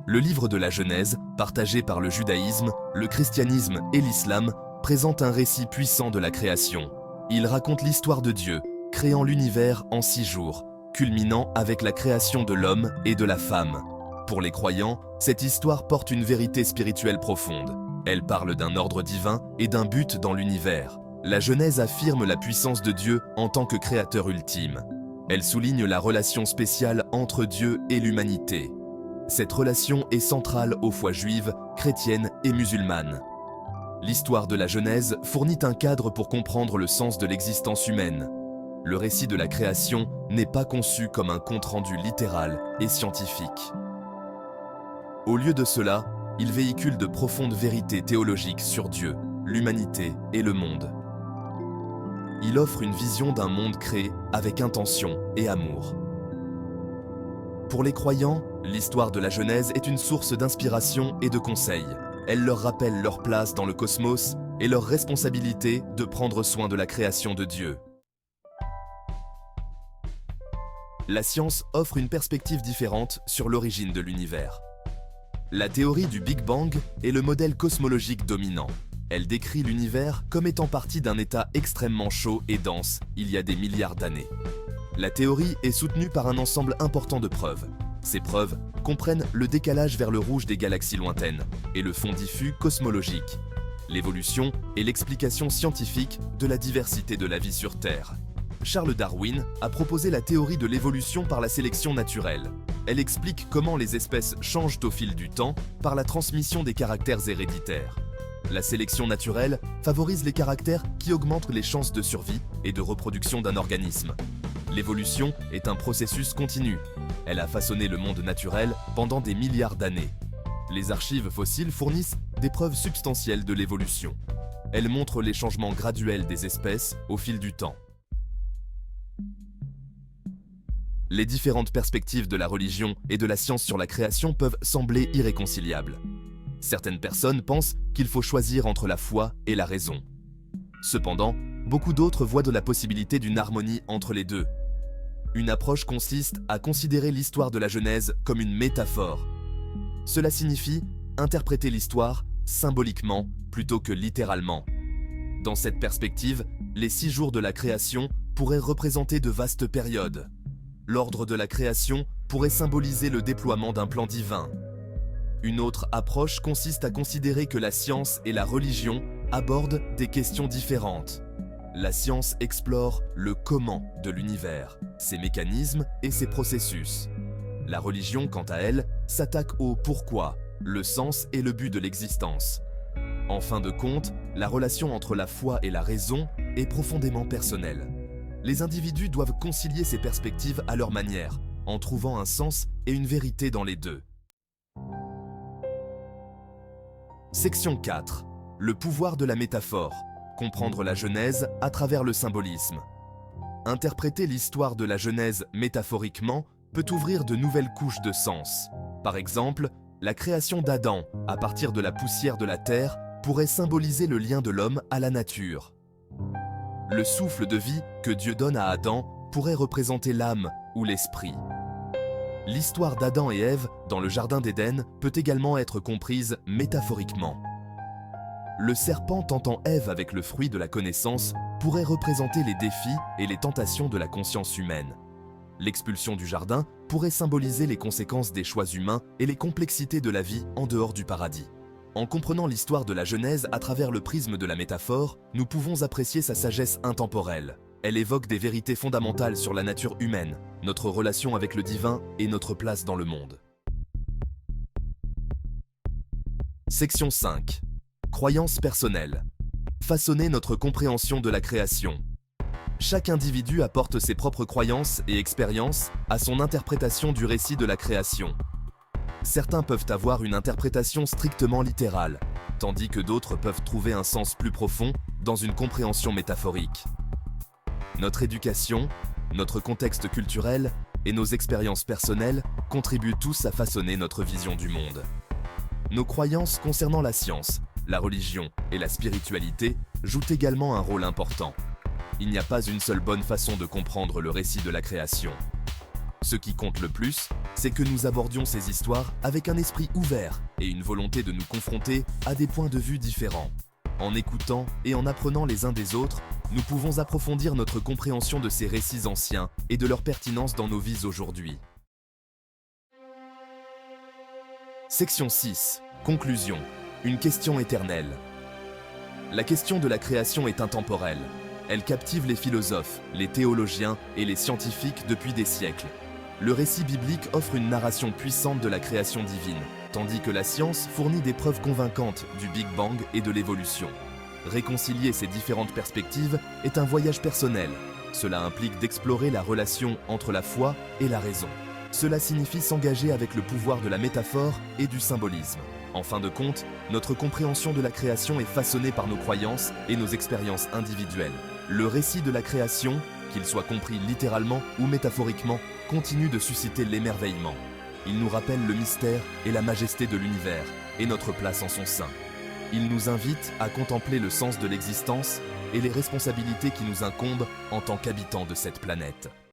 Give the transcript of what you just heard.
Le livre de la Genèse, partagé par le judaïsme, le christianisme et l'islam, présente un récit puissant de la création. Il raconte l'histoire de Dieu, créant l'univers en 6 jours, culminant avec la création de l'homme et de la femme. Pour les croyants, cette histoire porte une vérité spirituelle profonde. Elle parle d'un ordre divin et d'un but dans l'univers. La Genèse affirme la puissance de Dieu en tant que créateur ultime. Elle souligne la relation spéciale entre Dieu et l'humanité. Cette relation est centrale aux foi juive, chrétienne et musulmane. L'histoire de la Genèse fournit un cadre pour comprendre le sens de l'existence humaine. Le récit de la création n'est pas conçu comme un compte-rendu littéral et scientifique. Au lieu de cela, il véhicule de profondes vérités théologiques sur Dieu, l'humanité et le monde. Il offre une vision d'un monde créé avec intention et amour. Pour les croyants, l'histoire de la Genèse est une source d'inspiration et de conseils. Elle leur rappelle leur place dans le cosmos et leur responsabilité de prendre soin de la création de Dieu. La science offre une perspective différente sur l'origine de l'univers. La théorie du Big Bang est le modèle cosmologique dominant. Elle décrit l'univers comme étant parti d'un état extrêmement chaud et dense il y a des milliards d'années. La théorie est soutenue par un ensemble important de preuves. Ces preuves comprennent le décalage vers le rouge des galaxies lointaines et le fond diffus cosmologique, l'évolution et l'explication scientifique de la diversité de la vie sur Terre. Charles Darwin a proposé la théorie de l'évolution par la sélection naturelle. Elle explique comment les espèces changent au fil du temps par la transmission des caractères héréditaires. La sélection naturelle favorise les caractères qui augmentent les chances de survie et de reproduction d'un organisme. L'évolution est un processus continu. Elle a façonné le monde naturel pendant des milliards d'années. Les archives fossiles fournissent des preuves substantielles de l'évolution. Elles montrent les changements graduels des espèces au fil du temps. Les différentes perspectives de la religion et de la science sur la création peuvent sembler irréconciliables. Certaines personnes pensent qu'il faut choisir entre la foi et la raison. Cependant, beaucoup d'autres voient de la possibilité d'une harmonie entre les deux. Une approche consiste à considérer l'histoire de la Genèse comme une métaphore. Cela signifie interpréter l'histoire symboliquement plutôt que littéralement. Dans cette perspective, les 6 jours de la création pourraient représenter de vastes périodes. L'ordre de la création pourrait symboliser le déploiement d'un plan divin. Une autre approche consiste à considérer que la science et la religion abordent des questions différentes. La science explore le comment de l'univers, ses mécanismes et ses processus. La religion, quant à elle, s'attaque au pourquoi, le sens et le but de l'existence. En fin de compte, la relation entre la foi et la raison est profondément personnelle. Les individus doivent concilier ces perspectives à leur manière, en trouvant un sens et une vérité dans les deux. Section 4. Le pouvoir de la métaphore. Comprendre la Genèse à travers le symbolisme. Interpréter l'histoire de la Genèse métaphoriquement peut ouvrir de nouvelles couches de sens. Par exemple, la création d'Adam à partir de la poussière de la terre pourrait symboliser le lien de l'homme à la nature. Le souffle de vie que Dieu donne à Adam pourrait représenter l'âme ou l'esprit. L'histoire d'Adam et Ève dans le Jardin d'Éden peut également être comprise métaphoriquement. Le serpent tentant Ève avec le fruit de la connaissance pourrait représenter les défis et les tentations de la conscience humaine. L'expulsion du jardin pourrait symboliser les conséquences des choix humains et les complexités de la vie en dehors du paradis. En comprenant l'histoire de la Genèse à travers le prisme de la métaphore, nous pouvons apprécier sa sagesse intemporelle. Elle évoque des vérités fondamentales sur la nature humaine, notre relation avec le divin et notre place dans le monde. Section 5. Croyances personnelles. Façonner notre compréhension de la création. Chaque individu apporte ses propres croyances et expériences à son interprétation du récit de la création. Certains peuvent avoir une interprétation strictement littérale, tandis que d'autres peuvent trouver un sens plus profond dans une compréhension métaphorique. Notre éducation, notre contexte culturel et nos expériences personnelles contribuent tous à façonner notre vision du monde. Nos croyances concernant la science, la religion et la spiritualité jouent également un rôle important. Il n'y a pas une seule bonne façon de comprendre le récit de la création. Ce qui compte le plus, c'est que nous abordions ces histoires avec un esprit ouvert et une volonté de nous confronter à des points de vue différents. En écoutant et en apprenant les uns des autres, nous pouvons approfondir notre compréhension de ces récits anciens et de leur pertinence dans nos vies aujourd'hui. Section 6. Conclusion. Une question éternelle. La question de la création est intemporelle. Elle captive les philosophes, les théologiens et les scientifiques depuis des siècles. Le récit biblique offre une narration puissante de la création divine, tandis que la science fournit des preuves convaincantes du Big Bang et de l'évolution. Réconcilier ces différentes perspectives est un voyage personnel. Cela implique d'explorer la relation entre la foi et la raison. Cela signifie s'engager avec le pouvoir de la métaphore et du symbolisme. En fin de compte, notre compréhension de la création est façonnée par nos croyances et nos expériences individuelles. Le récit de la création, qu'il soit compris littéralement ou métaphoriquement, continue de susciter l'émerveillement. Il nous rappelle le mystère et la majesté de l'univers et notre place en son sein. Il nous invite à contempler le sens de l'existence et les responsabilités qui nous incombent en tant qu'habitants de cette planète.